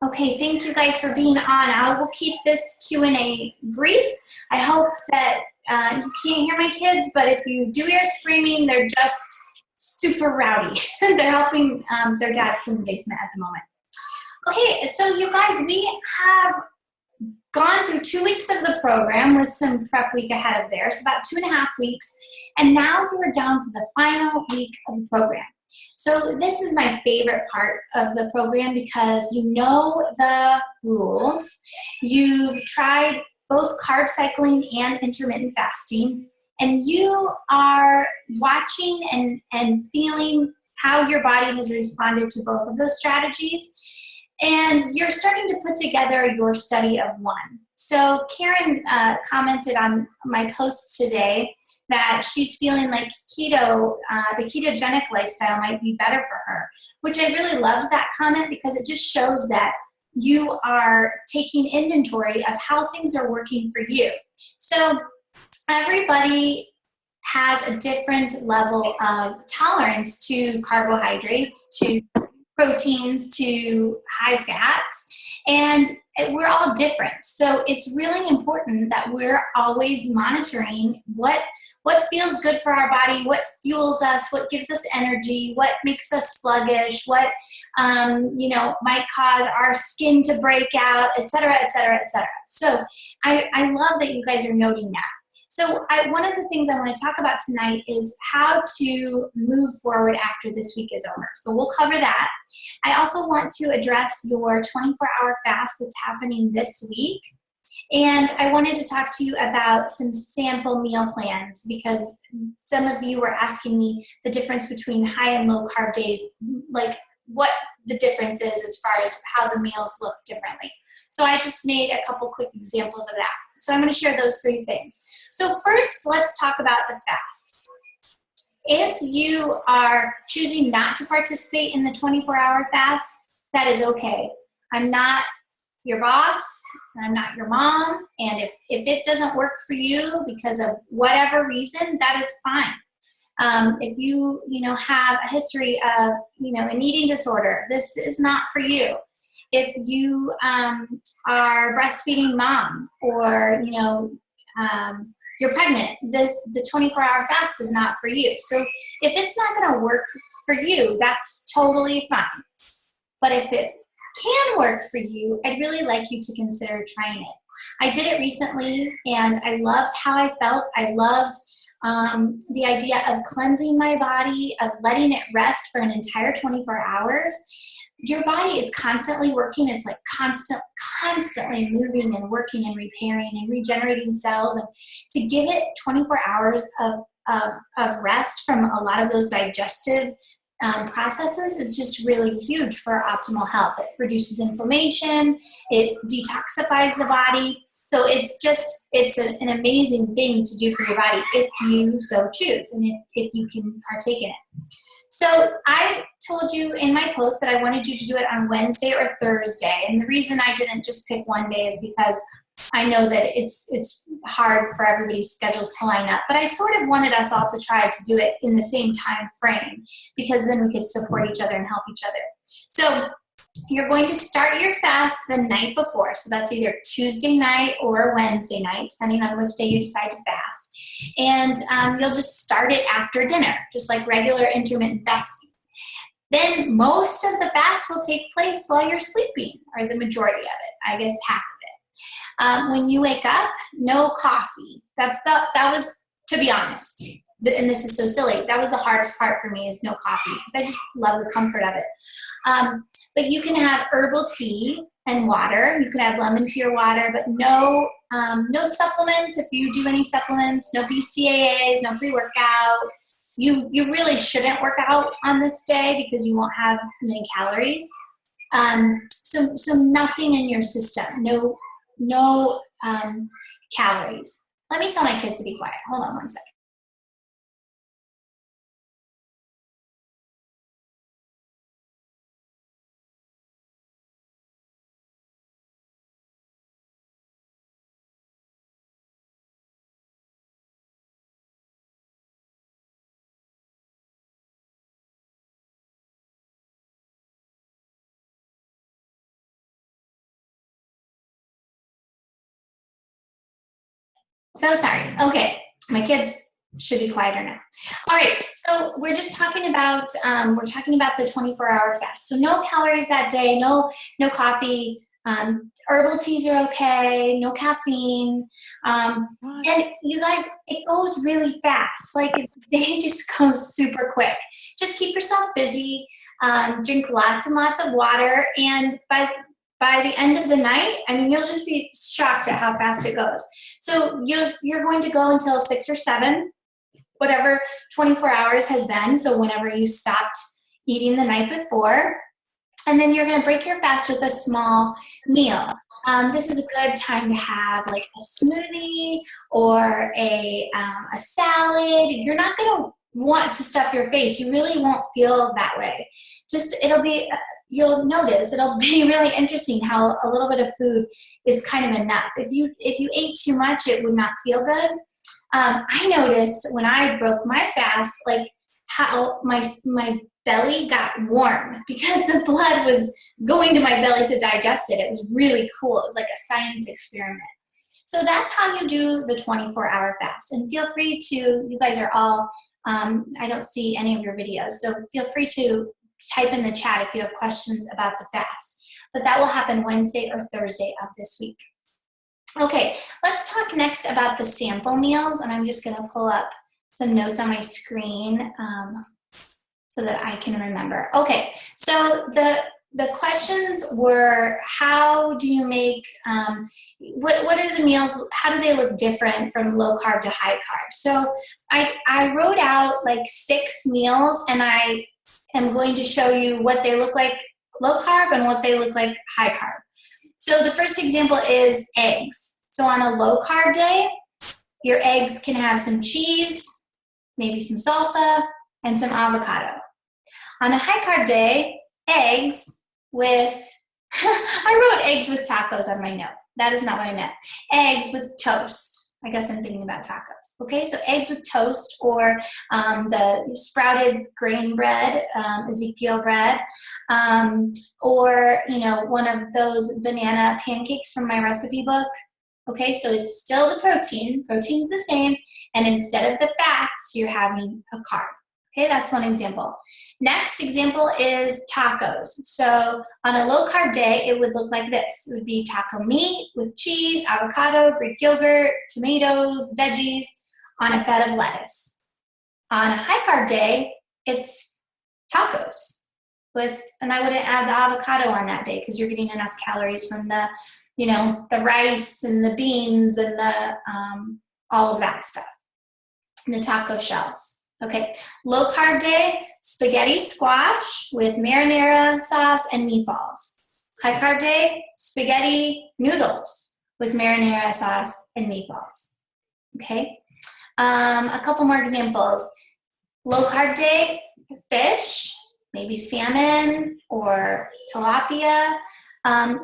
Okay, thank you guys for being on. I will keep this Q&A brief. I hope that you can't hear my kids, but if you do hear screaming, they're just super rowdy. They're helping their dad clean the basement at the moment. Okay, so you guys, we have gone through 2 weeks of the program with some prep week ahead of there, so about 2.5 weeks, and now we're down to the final week of the program. So this is my favorite part of the program because you know the rules. You've tried both carb cycling and intermittent fasting, and you are watching and feeling how your body has responded to both of those strategies. And you're starting to put together your study of one. So Karen commented on my post today that she's feeling like keto, the ketogenic lifestyle might be better for her, which I really love that comment because it just shows that you are taking inventory of how things are working for you. So everybody has a different level of tolerance to carbohydrates, to proteins, to high fats, and we're all different. So it's really important that we're always monitoring what feels good for our body, what fuels us, what gives us energy, what makes us sluggish, what might cause our skin to break out, et cetera, et cetera, et cetera. So I love that you guys are noting that. So one of the things I want to talk about tonight is how to move forward after this week is over. So we'll cover that. I also want to address your 24-hour fast that's happening this week. And I wanted to talk to you about some sample meal plans because some of you were asking me the difference between high and low carb days, like what the difference is as far as how the meals look differently. So I just made a couple quick examples of that. So I'm going to share those 3 things. So first, let's talk about the fast. If you are choosing not to participate in the 24-hour fast, that is okay. I'm not your boss, and I'm not your mom, and if it doesn't work for you because of whatever reason, that is fine. If you have a history of an eating disorder, this is not for you. If you are breastfeeding mom or you're pregnant, the 24-hour fast is not for you. So if it's not going to work for you, that's totally fine. But if it can work for you, I'd really like you to consider trying it. I did it recently and I loved how I felt. I loved the idea of cleansing my body, of letting it rest for an entire 24 hours. Your body is constantly working. It's like constantly moving and working and repairing and regenerating cells. And to give it 24 hours of rest from a lot of those digestive processes is just really huge for optimal health. It reduces inflammation. It detoxifies the body. So it's an amazing thing to do for your body if you so choose and if you can partake in it. So I told you in my post that I wanted you to do it on Wednesday or Thursday. And the reason I didn't just pick one day is because I know that it's hard for everybody's schedules to line up. But I sort of wanted us all to try to do it in the same time frame because then we could support each other and help each other. So you're going to start your fast the night before. So that's either Tuesday night or Wednesday night, depending on which day you decide to fast. And you'll just start it after dinner, just like regular intermittent fasting. Then most of the fast will take place while you're sleeping, or the majority of it, I guess half of it. When you wake up, no coffee. That was, to be honest, and this is so silly, that was the hardest part for me is no coffee because I just love the comfort of it. But you can have herbal tea and water. You can add lemon to your water, but no supplements. If you do any supplements, no BCAAs, no pre-workout. You really shouldn't work out on this day because you won't have many calories. So nothing in your system. No calories. Let me tell my kids to be quiet. Hold on one second. So sorry. Okay, my kids should be quieter now. All right, so we're just talking about the 24-hour fast. So no calories that day, no coffee. Herbal teas are okay, no caffeine. And you guys, it goes really fast. Like the day just goes super quick. Just keep yourself busy. Drink lots and lots of water, and by the end of the night, I mean, you'll just be shocked at how fast it goes. So you're going to go until 6 or 7, whatever 24 hours has been, so whenever you stopped eating the night before. And then you're going to break your fast with a small meal. This is a good time to have like a smoothie or a salad. You're not going to want to stuff your face. You really won't feel that way. You'll notice it'll be really interesting how a little bit of food is kind of enough. If you ate too much, it would not feel good. I noticed when I broke my fast, like how my belly got warm because the blood was going to my belly to digest it. It was really cool. It was like a science experiment. So that's how you do the 24-hour fast. And feel free to, you guys are all, I don't see any of your videos, so feel free to type in the chat if you have questions about the fast. But that will happen Wednesday or Thursday of this week. Okay, let's talk next about the sample meals, and I'm just going to pull up some notes on my screen so that I can remember. Okay, so the questions were, how do you make, what are the meals, how do they look different from low carb to high carb? So I wrote out like 6 meals, and I am going to show you what they look like low carb and what they look like high carb. So the first example is eggs. So on a low carb day, your eggs can have some cheese, maybe some salsa, and some avocado. On a high carb day, eggs with, I wrote eggs with tacos on my note. That is not what I meant. Eggs with toast. I guess I'm thinking about tacos. Okay, so eggs with toast, or the sprouted grain bread, Ezekiel bread, or one of those banana pancakes from my recipe book. Okay, so it's still the protein. Protein's the same, and instead of the fats, you're having a carb. Okay, that's one example. Next example is tacos. So on a low carb day, it would look like this. It would be taco meat with cheese, avocado, Greek yogurt, tomatoes, veggies on a bed of lettuce. On a high carb day, it's tacos and I wouldn't add the avocado on that day because you're getting enough calories from the rice and the beans and the all of that stuff, and the taco shells. Okay, low carb day, spaghetti squash with marinara sauce and meatballs. High carb day, spaghetti noodles with marinara sauce and meatballs. Okay, a couple more examples. Low carb day, fish, maybe salmon or tilapia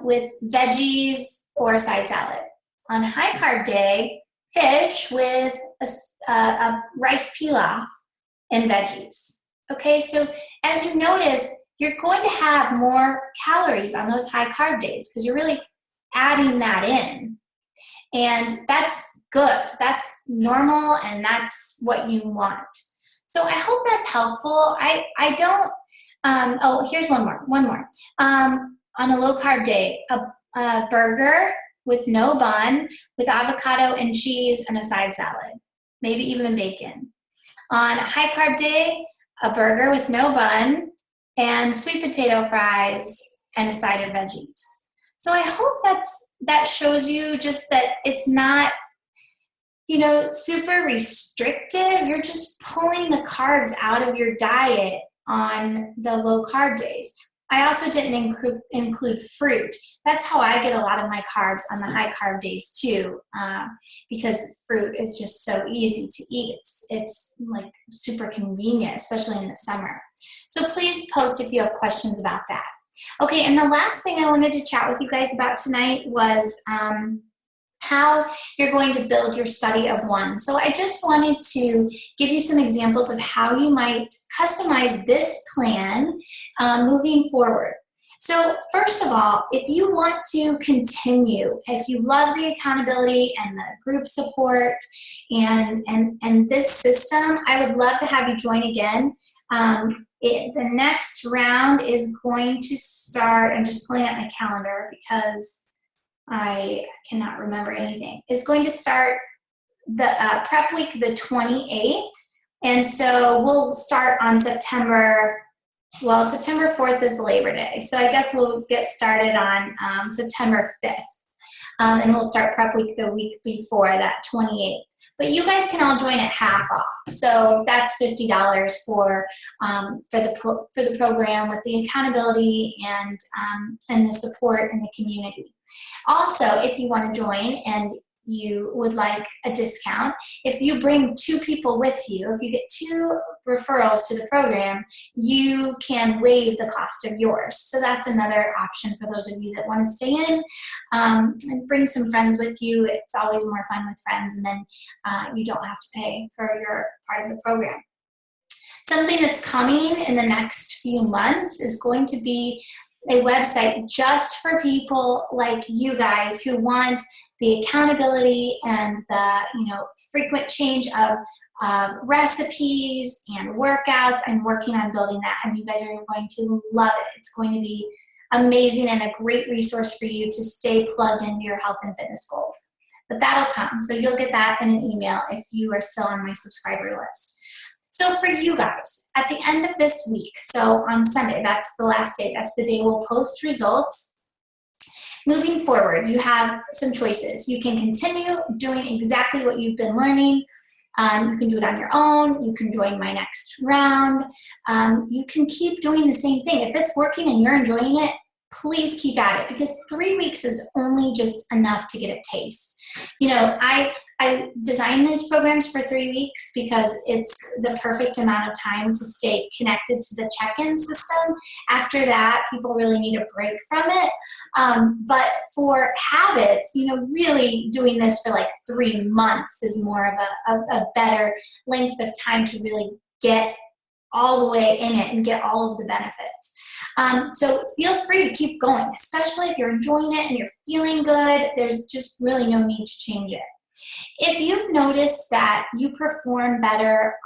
with veggies or a side salad. On high carb day, fish with a rice pilaf and veggies. Okay, so as you notice, you're going to have more calories on those high carb days because you're really adding that in. And that's good. That's normal, and that's what you want. So I hope that's helpful. I don't, oh, here's one more. On a low carb day, a burger with no bun, with avocado and cheese and a side salad, maybe even bacon. On a high carb day, a burger with no bun and sweet potato fries and a side of veggies. So I hope that shows you just that it's not, super restrictive. You're just pulling the carbs out of your diet on the low carb days. I also didn't include fruit. That's how I get a lot of my carbs on the high carb days too, because fruit is just so easy to eat. It's like super convenient, especially in the summer. So please post if you have questions about that. Okay, and the last thing I wanted to chat with you guys about tonight was how you're going to build your study of one. So I just wanted to give you some examples of how you might customize this plan moving forward. So first of all, if you want to continue, if you love the accountability and the group support and this system, I would love to have you join again. The next round is going to start, I'm just pulling up my calendar because I cannot remember anything. It's going to start the prep week the 28th, and so we'll start on September 4th is Labor Day, so I guess we'll get started on September 5th, and we'll start prep week the week before that, 28th. But you guys can all join at half off, so that's $50 for the program with the accountability and the support in the community. Also, if you want to join and you would like a discount, if you bring 2 people with you, if you get 2 referrals to the program, you can waive the cost of yours. So that's another option for those of you that want to stay in and bring some friends with you. It's always more fun with friends, and then you don't have to pay for your part of the program. Something that's coming in the next few months is going to be a website just for people like you guys who want the accountability and the frequent change of recipes and workouts. I'm working on building that, and you guys are going to love it. It's going to be amazing and a great resource for you to stay plugged into your health and fitness goals. But that'll come, so you'll get that in an email if you are still on my subscriber list. So for you guys, at the end of this week, so on Sunday, that's the last day, that's the day we'll post results. Moving forward, you have some choices. You can continue doing exactly what you've been learning. You can do it on your own. You can join my next round. You can keep doing the same thing. If it's working and you're enjoying it, please keep at it, because 3 weeks is only just enough to get a taste. I designed these programs for 3 weeks because it's the perfect amount of time to stay connected to the check-in system. After that, people really need a break from it. But for habits, really doing this for like 3 months is more of a better length of time to really get all the way in it and get all of the benefits. So feel free to keep going, especially if you're enjoying it and you're feeling good. There's just really no need to change it. If you've noticed that you perform better,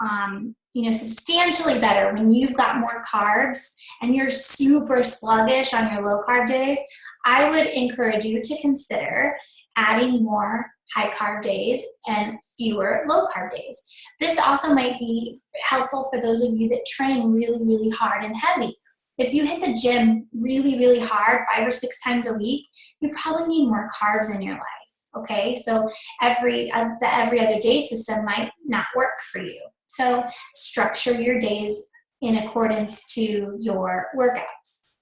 substantially better when you've got more carbs and you're super sluggish on your low carb days, I would encourage you to consider adding more high carb days and fewer low carb days. This also might be helpful for those of you that train really, really hard and heavy. If you hit the gym really, really hard 5 or 6 times a week, you probably need more carbs in your life. Okay, so the every other day system might not work for you. So structure your days in accordance to your workouts.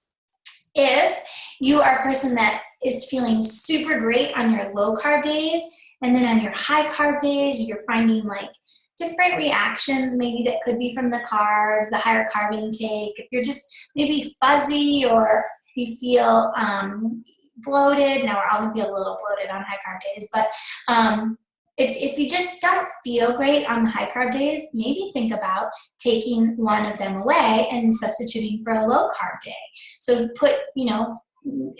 If you are a person that is feeling super great on your low carb days, and then on your high carb days, you're finding like different reactions, maybe that could be from the carbs, the higher carb intake. If you're just maybe fuzzy or you feel bloated, now we're all gonna be a little bloated on high carb days, but if you just don't feel great on the high carb days, maybe think about taking one of them away and substituting for a low carb day. So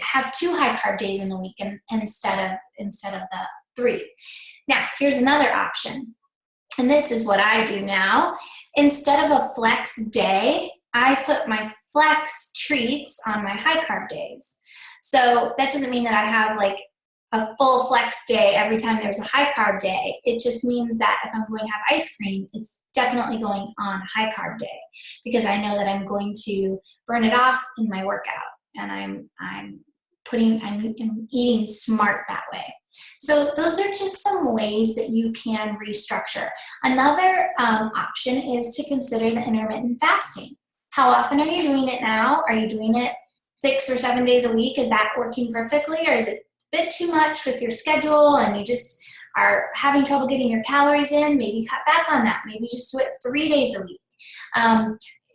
have 2 high carb days in the week instead of the 3. Now, here's another option. And this is what I do now. Instead of a flex day, I put my flex treats on my high carb days. So that doesn't mean that I have like a full flex day every time there's a high carb day. It just means that if I'm going to have ice cream, it's definitely going on a high carb day, because I know that I'm going to burn it off in my workout, and I'm eating smart that way. So those are just some ways that you can restructure. Another option is to consider the intermittent fasting. How often are you doing it now? Are you doing it 6 or 7 days a week? Is that working perfectly, or is it a bit too much with your schedule and you just are having trouble getting your calories in? Maybe cut back on that. Maybe just do it 3 days a week.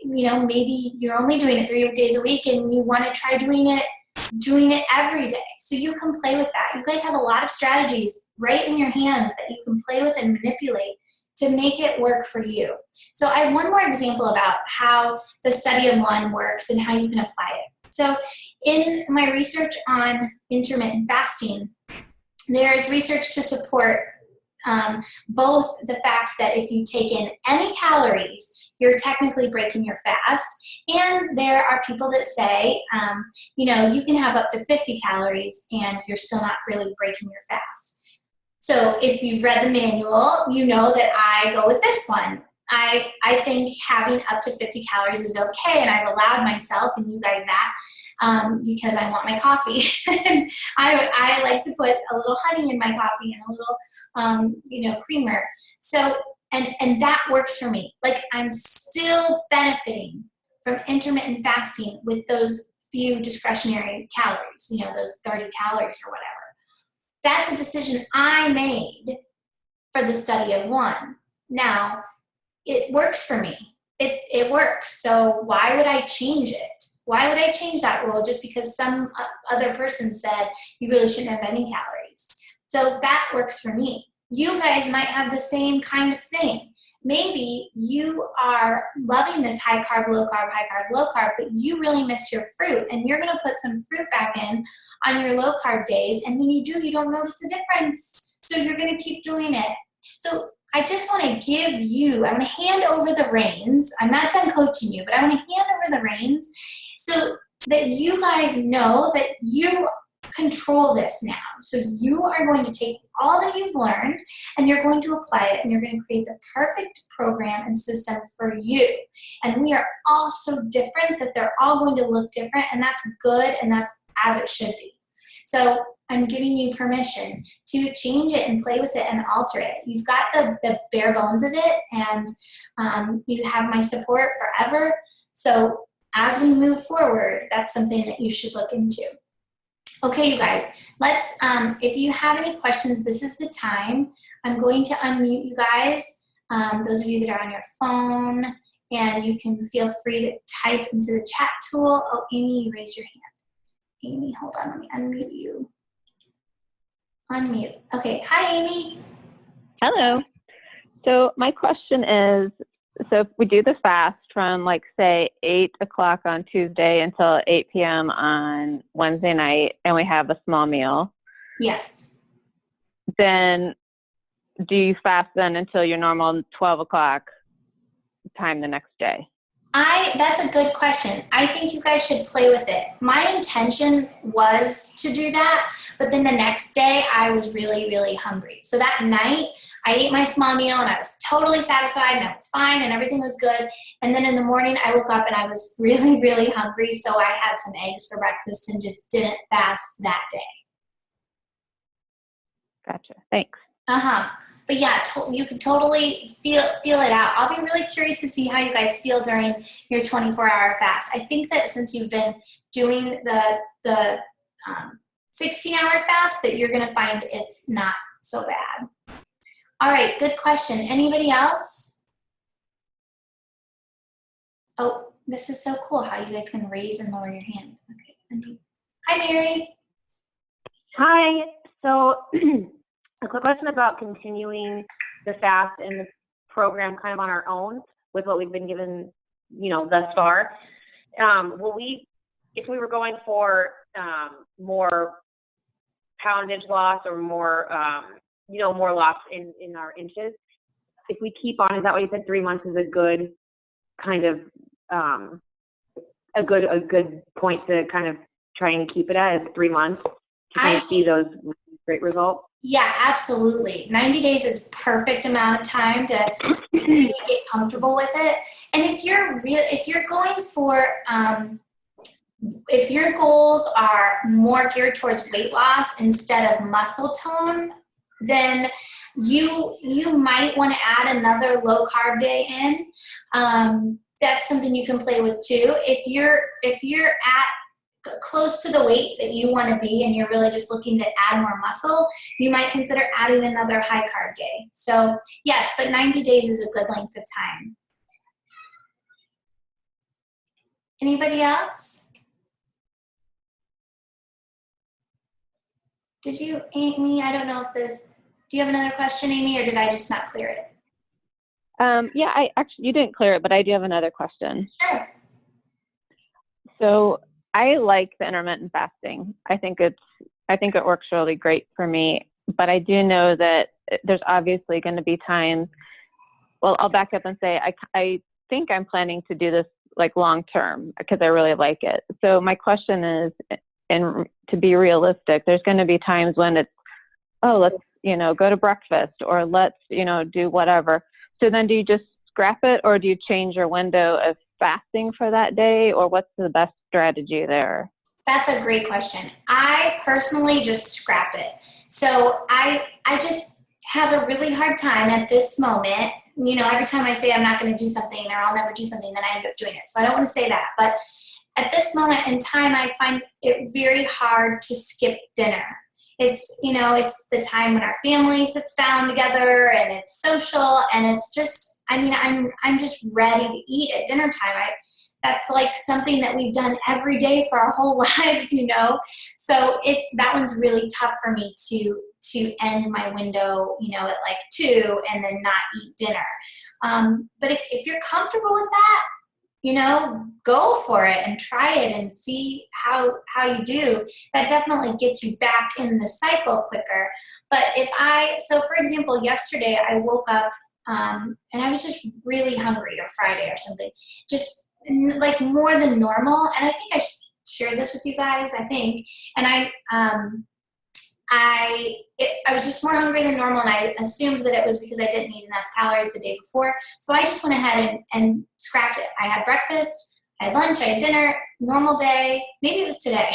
Maybe you're only doing it 3 days a week and you want to try doing it every day. So you can play with that. You guys have a lot of strategies right in your hands that you can play with and manipulate to make it work for you. So I have one more example about how the study of one works and how you can apply it. So in my research on intermittent fasting, there's research to support both the fact that if you take in any calories, you're technically breaking your fast. And there are people that say, you know, you can have up to 50 calories and you're still not really breaking your fast. So if you've read the manual, you know that I go with this one. I think having up to 50 calories is okay, and I've allowed myself and you guys that because I want my coffee. I like to put a little honey in my coffee and a little, you know, creamer. So, and that works for me. Like, I'm still benefiting from intermittent fasting with those few discretionary calories, you know, those 30 calories or whatever. That's a decision I made for the study of one. Now, it works for me. It works. So why would I change it? Why would I change that rule just because some other person said you really shouldn't have any calories? So that works for me. You guys might have the same kind of thing. Maybe you are loving this high carb, low carb, but you really miss your fruit, and you're going to put some fruit back in on your low carb days, and when you do, you don't notice the difference. So you're going to keep doing it. So I just want to give you, I'm going to hand over the reins. I'm not done coaching you, but I want to hand over the reins so that you guys know that you control this now. So you are going to take all that you've learned and you're going to apply it, and you're going to create the perfect program and system for you. And we are all so different that they're all going to look different, and that's good, and that's as it should be. So I'm giving you permission to change it and play with it and alter it. You've got the bare bones of it, and you have my support forever. So as we move forward, that's something that you should look into. Okay, you guys, let's, if you have any questions, this is the time. I'm going to unmute you guys, those of you that are on your phone, and you can feel free to type into the chat tool. Oh, Amy, you raised your hand. Amy, hold on, let me unmute you. Unmute. Okay, hi, Amy. Hello. So my question is, so if we do the fast from like say 8 o'clock on Tuesday until 8 p.m. on Wednesday night, and we have a small meal. Yes. Then do you fast then until your normal 12 o'clock time the next day? That's a good question. I think you guys should play with it. My intention was to do that, but then the next day I was really, really hungry. So that night I ate my small meal and I was totally satisfied and I was fine and everything was good. And then in the morning I woke up and I was really, really hungry. So I had some eggs for breakfast and just didn't fast that day. Gotcha. Thanks. But yeah, you can totally feel it out. I'll be really curious to see how you guys feel during your 24-hour fast. I think that since you've been doing the 16-hour fast, that you're going to find it's not so bad. All right, good question. Anybody else? Oh, this is so cool how you guys can raise and lower your hand. Okay. Hi, Mary. Hi. So a quick question about continuing the fast and the program kind of on our own with what we've been given, you know, thus far. Will we, if we were going for more poundage loss or more, you know, more loss in our inches, if we keep on, is that what you said, 3 months is a good kind of, a good point to kind of try and keep it at, is 3 months to kind of see those great results? Yeah, absolutely. 90 days is perfect amount of time to really get comfortable with it. And if you're going for, if your goals are more geared towards weight loss instead of muscle tone, then you might want to add another low carb day in. That's something you can play with too. If you're at close to the weight that you want to be and you're really just looking to add more muscle, you might consider adding another high carb day. So yes, but 90 days is a good length of time. Anybody else? Did you, Amy, I don't know if this, do you have another question, Amy, or did I just not clear it? Yeah, you didn't clear it, but I do have another question. Sure. So I like the intermittent fasting. I think it works really great for me, but I do know that there's obviously going to be times. Well, I'll back up and say I think I'm planning to do this like long term because I really like it. So my question is, and to be realistic, there's going to be times when it's, oh, let's, go to breakfast, or let's, do whatever. So then do you just scrap it, or do you change your window of fasting for that day, or what's the best strategy there? That's a great question. I personally just scrap it. So I just have a really hard time at this moment. Every time I say I'm not going to do something or I'll never do something, then I end up doing it. So I don't want to say that. But at this moment in time, I find it very hard to skip dinner. It's, it's the time when our family sits down together and it's social, and it's just, I'm just ready to eat at dinner time. That's like something that we've done every day for our whole lives, So that one's really tough for me to end my window, at like 2 and then not eat dinner. But if you're comfortable with that, go for it and try it and see how you do. That definitely gets you back in the cycle quicker. But so for example, yesterday I woke up and I was just really hungry, or Friday or something, just like more than normal. And I think I shared this with you guys, I think. And I was just more hungry than normal, and I assumed that it was because I didn't eat enough calories the day before. So I just went ahead and scrapped it. I had breakfast, I had lunch, I had dinner, normal day. Maybe it was today.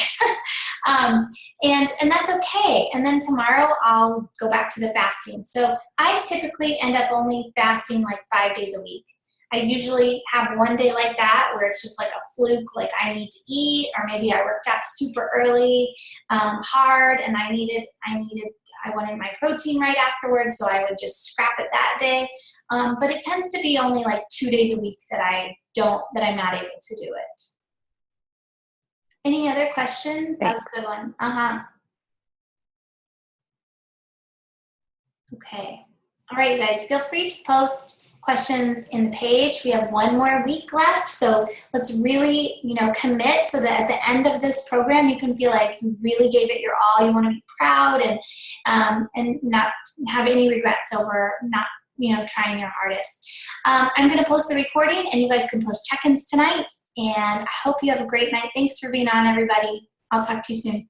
And that's okay. And then tomorrow I'll go back to the fasting. So I typically end up only fasting like 5 days a week. I usually have one day like that where it's just like a fluke, like I need to eat, or maybe I worked out super early, hard, and I wanted my protein right afterwards, so I would just scrap it that day. But it tends to be only like 2 days a week that I'm not able to do it. Any other questions? That was a good one. Okay. All right, you guys, feel free to post questions in the page. We have 1 more week left, so let's really, commit so that at the end of this program, you can feel like you really gave it your all. You want to be proud and not have any regrets over not, trying your hardest. I'm going to post the recording, and you guys can post check-ins tonight, and I hope you have a great night. Thanks for being on, everybody. I'll talk to you soon.